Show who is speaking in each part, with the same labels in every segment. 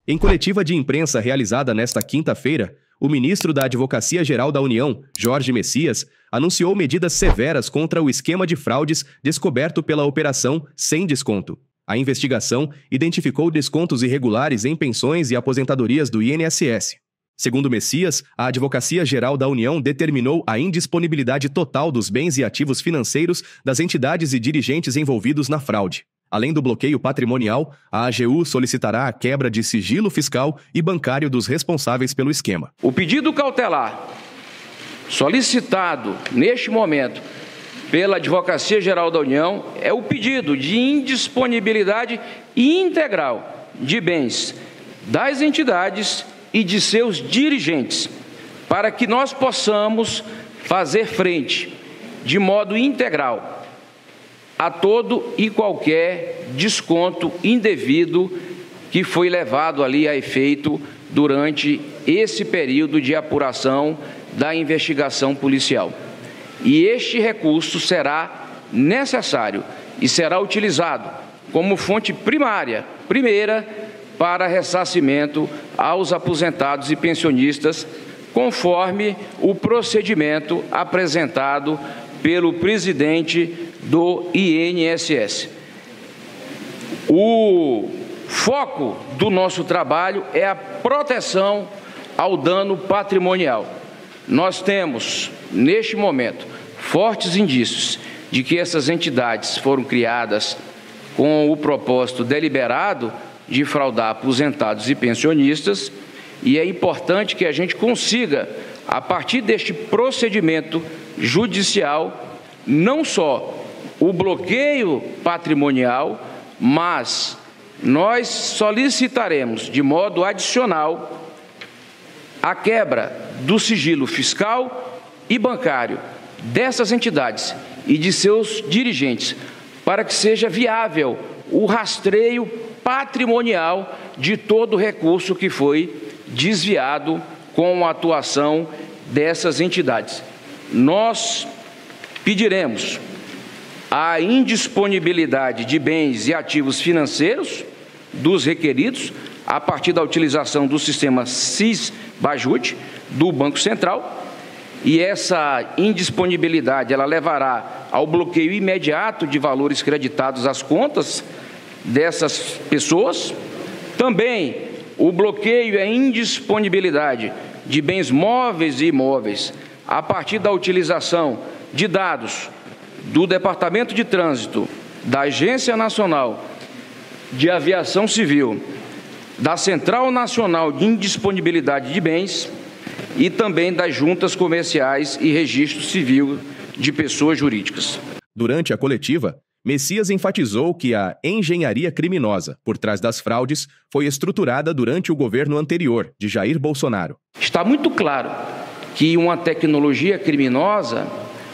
Speaker 1: Em coletiva de imprensa realizada nesta quinta-feira, o ministro da Advocacia-Geral da União, Jorge Messias, anunciou medidas severas contra o esquema de fraudes descoberto pela Operação Sem Desconto. A investigação identificou descontos irregulares em pensões e aposentadorias do INSS. Segundo Messias, a Advocacia-Geral da União determinou a indisponibilidade total dos bens e ativos financeiros das entidades e dirigentes envolvidos na fraude. Além do bloqueio patrimonial, a AGU solicitará a quebra de sigilo fiscal e bancário dos responsáveis pelo esquema.
Speaker 2: O pedido cautelar solicitado neste momento pela Advocacia-Geral da União é o pedido de indisponibilidade integral de bens das entidades e de seus dirigentes, para que nós possamos fazer frente de modo integral a todo e qualquer desconto indevido que foi levado ali a efeito durante esse período de apuração da investigação policial. E este recurso será necessário e será utilizado como fonte primeira para ressarcimento aos aposentados e pensionistas, conforme o procedimento apresentado pelo presidente do INSS. O foco do nosso trabalho é a proteção ao dano patrimonial. Nós temos, neste momento, fortes indícios de que essas entidades foram criadas com o propósito deliberado de fraudar aposentados e pensionistas, e é importante que a gente consiga, a partir deste procedimento judicial, não só o bloqueio patrimonial, mas nós solicitaremos de modo adicional a quebra do sigilo fiscal e bancário dessas entidades e de seus dirigentes, para que seja viável o rastreio patrimonial de todo o recurso que foi desviado com a atuação dessas entidades. Nós pediremos a indisponibilidade de bens e ativos financeiros dos requeridos a partir da utilização do sistema SIS-Bajut do Banco Central, e essa indisponibilidade ela levará ao bloqueio imediato de valores creditados às contas dessas pessoas. Também o bloqueio e a indisponibilidade de bens móveis e imóveis a partir da utilização de dados do Departamento de Trânsito, da Agência Nacional de Aviação Civil, da Central Nacional de Indisponibilidade de Bens e também das juntas comerciais e registro civil de pessoas jurídicas.
Speaker 1: Durante a coletiva, Messias enfatizou que a engenharia criminosa por trás das fraudes foi estruturada durante o governo anterior, de Jair Bolsonaro.
Speaker 2: Está muito claro que uma tecnologia criminosa,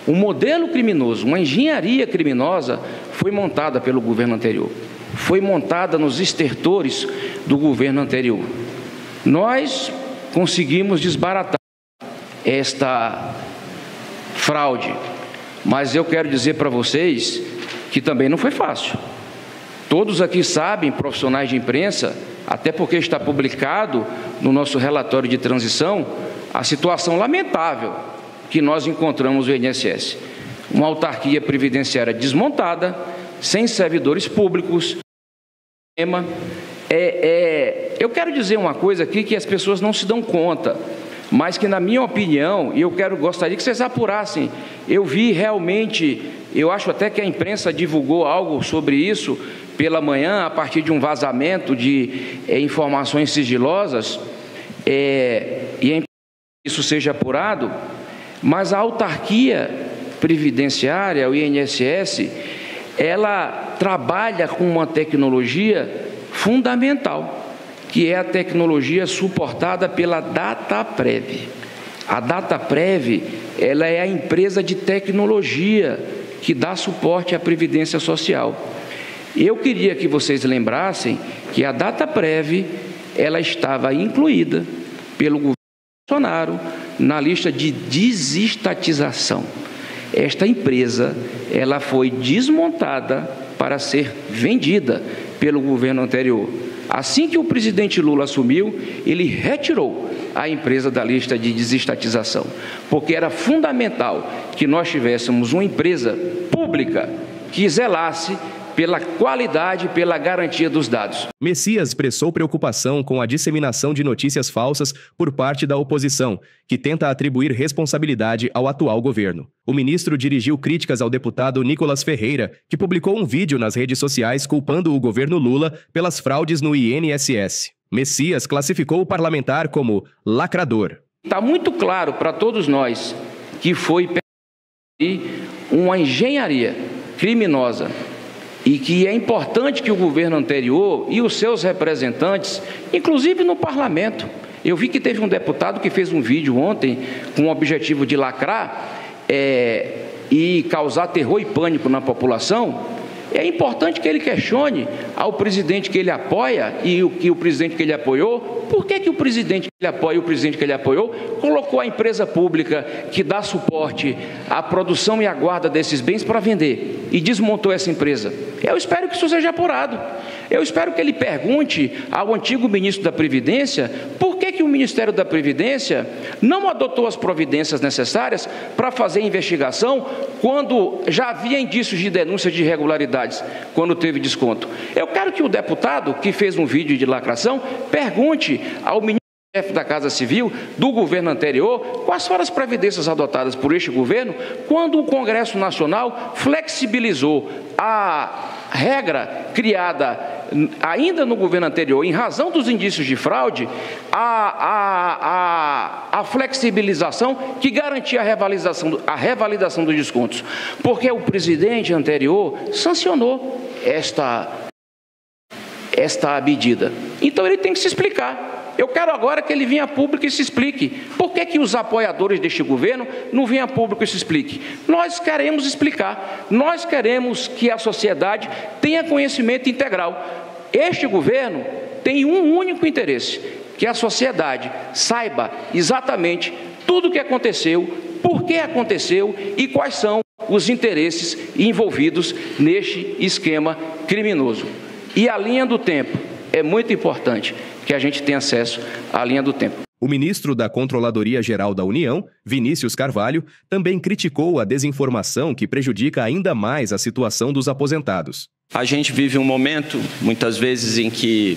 Speaker 2: um modelo criminoso, uma engenharia criminosa foi montada pelo governo anterior, foi montada nos estertores do governo anterior. Nós conseguimos desbaratar esta fraude, mas eu quero dizer para vocês que também não foi fácil. Todos aqui sabem, profissionais de imprensa, até porque está publicado no nosso relatório de transição, a situação lamentável que nós encontramos no INSS. Uma autarquia previdenciária desmontada, sem servidores públicos. Eu quero dizer uma coisa aqui que as pessoas não se dão conta, mas que, na minha opinião, e gostaria que vocês apurassem, eu vi realmente, eu acho até que a imprensa divulgou algo sobre isso pela manhã, a partir de um vazamento de informações sigilosas, e isso seja apurado, mas a autarquia previdenciária, o INSS, ela trabalha com uma tecnologia fundamental, que é a tecnologia suportada pela Dataprev. A Dataprev, ela é a empresa de tecnologia que dá suporte à Previdência Social. Eu queria que vocês lembrassem que a Dataprev, ela estava incluída pelo governo Bolsonaro na lista de desestatização. Esta empresa, ela foi desmontada para ser vendida pelo governo anterior. Assim que o presidente Lula assumiu, ele retirou a empresa da lista de desestatização, porque era fundamental que nós tivéssemos uma empresa pública que zelasse pela qualidade e pela garantia dos dados.
Speaker 1: Messias expressou preocupação com a disseminação de notícias falsas por parte da oposição, que tenta atribuir responsabilidade ao atual governo. O ministro dirigiu críticas ao deputado Nicolas Ferreira, que publicou um vídeo nas redes sociais culpando o governo Lula pelas fraudes no INSS. Messias classificou o parlamentar como lacrador.
Speaker 2: Está muito claro para todos nós que foi uma engenharia criminosa e que é importante que o governo anterior e os seus representantes, inclusive no parlamento, eu vi que teve um deputado que fez um vídeo ontem com o objetivo de lacrar e causar terror e pânico na população. É importante que ele questione ao presidente que ele apoia e o presidente que ele apoiou, por que o presidente que ele apoia e o presidente que ele apoiou colocou a empresa pública que dá suporte à produção e à guarda desses bens para vender e desmontou essa empresa. Eu espero que isso seja apurado. Eu espero que ele pergunte ao antigo ministro da Previdência por que o Ministério da Previdência não adotou as providências necessárias para fazer a investigação quando já havia indícios de denúncia de irregularidades, quando teve desconto. Eu quero que o deputado que fez um vídeo de lacração pergunte ao ministro-chefe da Casa Civil do governo anterior quais foram as providências adotadas por este governo quando o Congresso Nacional flexibilizou a regra criada ainda no governo anterior, em razão dos indícios de fraude, a flexibilização que garantia a revalidação dos descontos, porque o presidente anterior sancionou esta medida. Então ele tem que se explicar. Eu quero agora que ele venha a público e se explique. Por que os apoiadores deste governo não venham a público e se expliquem? Nós queremos explicar. Nós queremos que a sociedade tenha conhecimento integral. Este governo tem um único interesse, que a sociedade saiba exatamente tudo o que aconteceu, por que aconteceu e quais são os interesses envolvidos neste esquema criminoso. E a linha do tempo é muito importante que a gente tenha acesso à linha do tempo.
Speaker 1: O ministro da Controladoria Geral da União, Vinícius Carvalho, também criticou a desinformação que prejudica ainda mais a situação dos aposentados.
Speaker 3: A gente vive um momento, muitas vezes, em que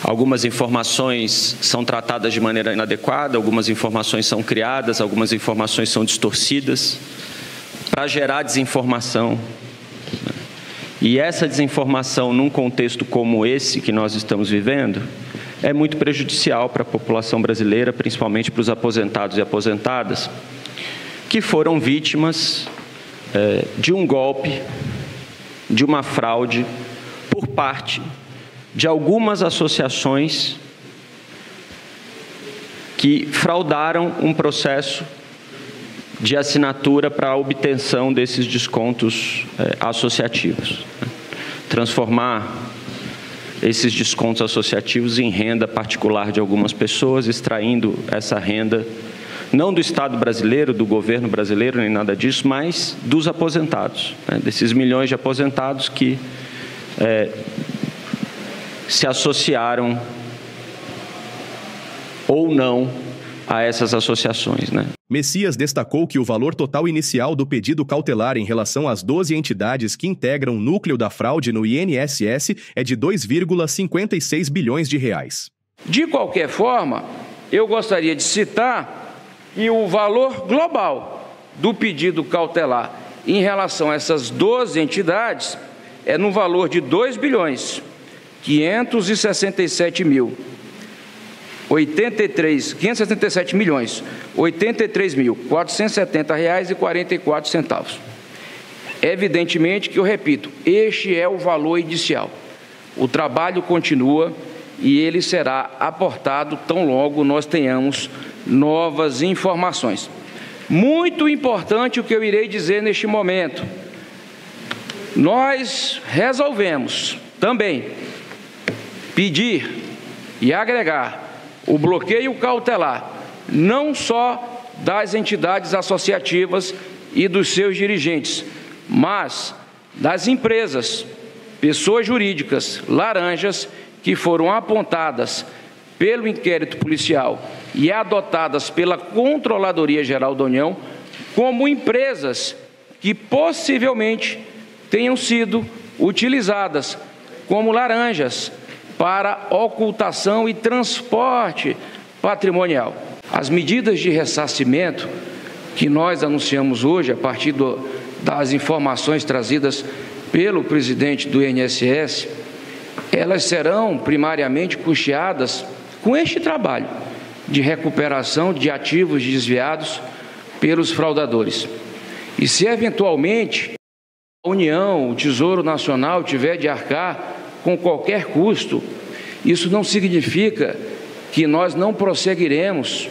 Speaker 3: algumas informações são tratadas de maneira inadequada, algumas informações são criadas, algumas informações são distorcidas para gerar desinformação. E essa desinformação, num contexto como esse que nós estamos vivendo, é muito prejudicial para a população brasileira, principalmente para os aposentados e aposentadas, que foram vítimas de um golpe, de uma fraude, por parte de algumas associações que fraudaram um processo de assinatura para a obtenção desses descontos associativos. Transformar esses descontos associativos em renda particular de algumas pessoas, extraindo essa renda, não do Estado brasileiro, do governo brasileiro, nem nada disso, mas dos aposentados, desses milhões de aposentados que se associaram ou não a essas associações.
Speaker 1: Messias destacou que o valor total inicial do pedido cautelar em relação às 12 entidades que integram o núcleo da fraude no INSS é de 2,56 bilhões de reais.
Speaker 2: De qualquer forma, eu gostaria de citar que o valor global do pedido cautelar em relação a essas 12 entidades é no valor de 2.577.470,44 R$. Evidentemente que eu repito, este é o valor inicial. O trabalho continua e ele será aportado tão logo nós tenhamos novas informações. Muito importante o que eu irei dizer neste momento. Nós resolvemos também pedir e agregar o bloqueio cautelar, não só das entidades associativas e dos seus dirigentes, mas das empresas, pessoas jurídicas, laranjas, que foram apontadas pelo inquérito policial e adotadas pela Controladoria Geral da União como empresas que possivelmente tenham sido utilizadas como laranjas para ocultação e transporte patrimonial. As medidas de ressarcimento que nós anunciamos hoje, a partir das informações trazidas pelo presidente do INSS, elas serão primariamente custeadas com este trabalho de recuperação de ativos desviados pelos fraudadores. E se eventualmente a União, o Tesouro Nacional tiver de arcar com qualquer custo, isso não significa que nós não prosseguiremos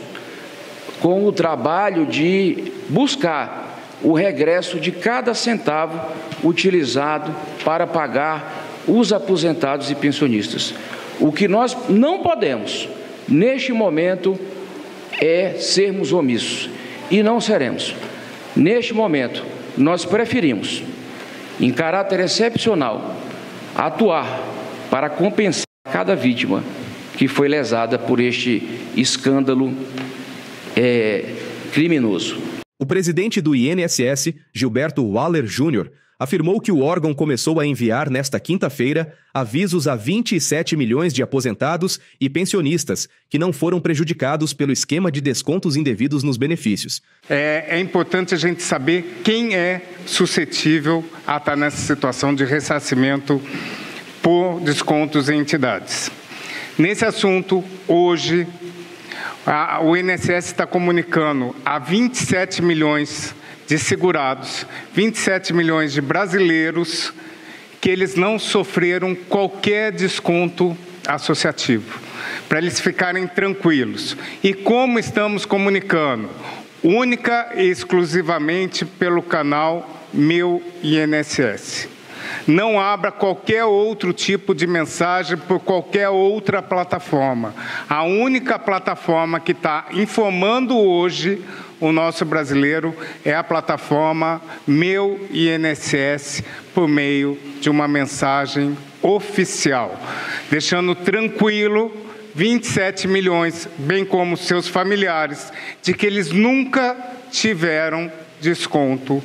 Speaker 2: com o trabalho de buscar o regresso de cada centavo utilizado para pagar os aposentados e pensionistas. O que nós não podemos, neste momento, é sermos omissos, e não seremos. Neste momento, nós preferimos, em caráter excepcional, atuar para compensar cada vítima que foi lesada por este escândalo criminoso.
Speaker 1: O presidente do INSS, Gilberto Waller Júnior, afirmou que o órgão começou a enviar nesta quinta-feira avisos a 27 milhões de aposentados e pensionistas que não foram prejudicados pelo esquema de descontos indevidos nos benefícios.
Speaker 4: É importante a gente saber quem é suscetível a estar nessa situação de ressarcimento por descontos em entidades. Nesse assunto, hoje, o INSS está comunicando a 27 milhões de segurados, 27 milhões de brasileiros, que eles não sofreram qualquer desconto associativo, para eles ficarem tranquilos. E como estamos comunicando? Única e exclusivamente pelo canal Meu INSS. Não abra qualquer outro tipo de mensagem por qualquer outra plataforma. A única plataforma que está informando hoje o nosso brasileiro é a plataforma Meu INSS, por meio de uma mensagem oficial, deixando tranquilo 27 milhões, bem como seus familiares, de que eles nunca tiveram desconto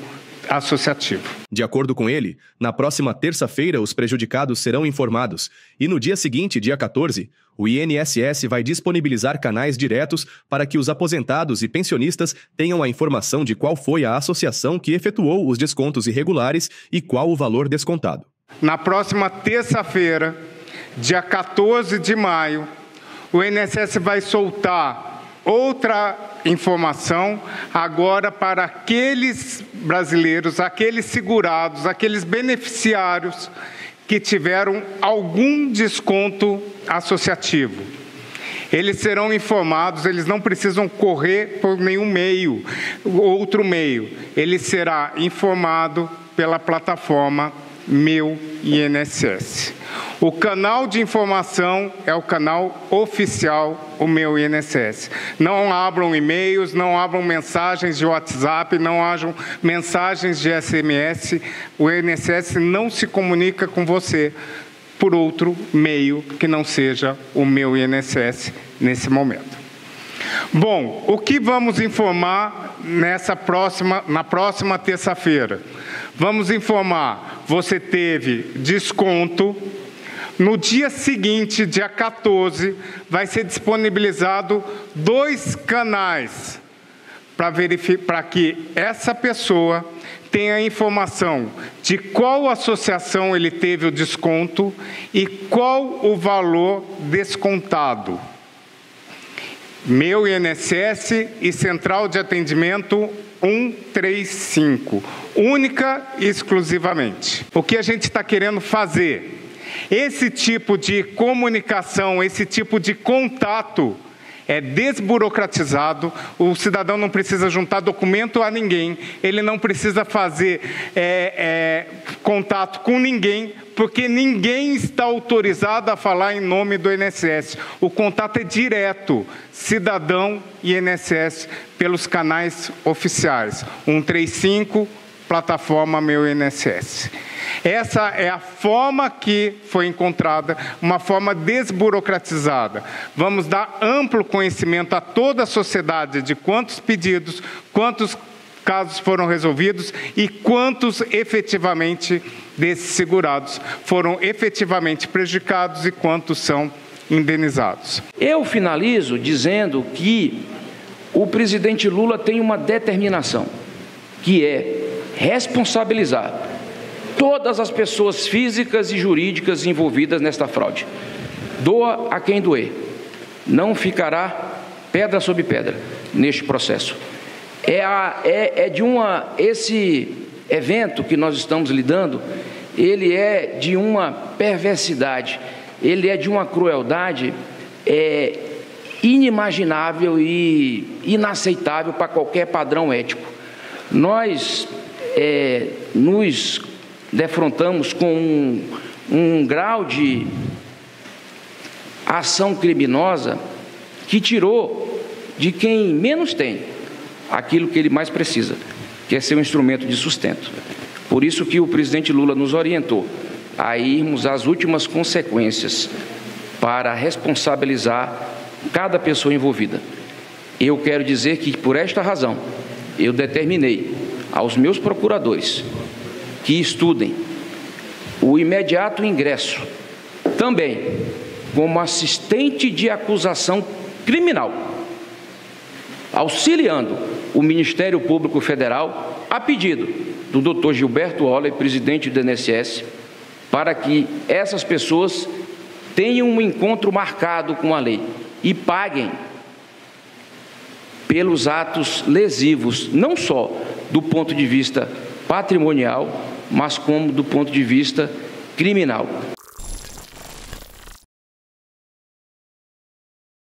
Speaker 4: associativo.
Speaker 1: De acordo com ele, na próxima terça-feira os prejudicados serão informados e no dia seguinte, dia 14, o INSS vai disponibilizar canais diretos para que os aposentados e pensionistas tenham a informação de qual foi a associação que efetuou os descontos irregulares e qual o valor descontado.
Speaker 4: Na próxima terça-feira, dia 14 de maio, o INSS vai soltar outra informação agora para aqueles brasileiros, aqueles segurados, aqueles beneficiários que tiveram algum desconto associativo. Eles serão informados, eles não precisam correr por nenhum meio, outro meio. Ele será informado pela plataforma Meu INSS. O canal de informação é o canal oficial, o Meu INSS. Não abram e-mails, não abram mensagens de WhatsApp, não abram mensagens de SMS. O INSS não se comunica com você por outro meio que não seja o Meu INSS nesse momento. Bom, o que vamos informar na próxima terça-feira? Vamos informar, você teve desconto. No dia seguinte, dia 14, vai ser disponibilizado 2 canais para que essa pessoa tenha a informação de qual associação ele teve o desconto e qual o valor descontado. Meu INSS e Central de Atendimento 135, única e exclusivamente. O que a gente está querendo fazer? Esse tipo de comunicação, esse tipo de contato é desburocratizado, o cidadão não precisa juntar documento a ninguém, ele não precisa fazer contato com ninguém, porque ninguém está autorizado a falar em nome do INSS. O contato é direto, cidadão e INSS, pelos canais oficiais, 135, plataforma Meu INSS. Essa é a forma que foi encontrada, uma forma desburocratizada. Vamos dar amplo conhecimento a toda a sociedade de quantos pedidos, quantos casos foram resolvidos e quantos efetivamente desses segurados foram efetivamente prejudicados e quantos são indenizados.
Speaker 2: Eu finalizo dizendo que o presidente Lula tem uma determinação, que é responsabilizar todas as pessoas físicas e jurídicas envolvidas nesta fraude. Doa a quem doer. Não ficará pedra sobre pedra neste processo. Esse evento que nós estamos lidando, ele é de uma perversidade, ele é de uma crueldade inimaginável e inaceitável para qualquer padrão ético. Nós nos defrontamos com um grau de ação criminosa que tirou de quem menos tem aquilo que ele mais precisa, que é ser um instrumento de sustento. Por isso que o presidente Lula nos orientou a irmos às últimas consequências para responsabilizar cada pessoa envolvida. Eu quero dizer que, por esta razão, eu determinei aos meus procuradores que estudem o imediato ingresso, também como assistente de acusação criminal, auxiliando o Ministério Público Federal, a pedido do Dr. Gilberto Oller, presidente do INSS, para que essas pessoas tenham um encontro marcado com a lei e paguem pelos atos lesivos, não só do ponto de vista patrimonial, mas como do ponto de vista criminal.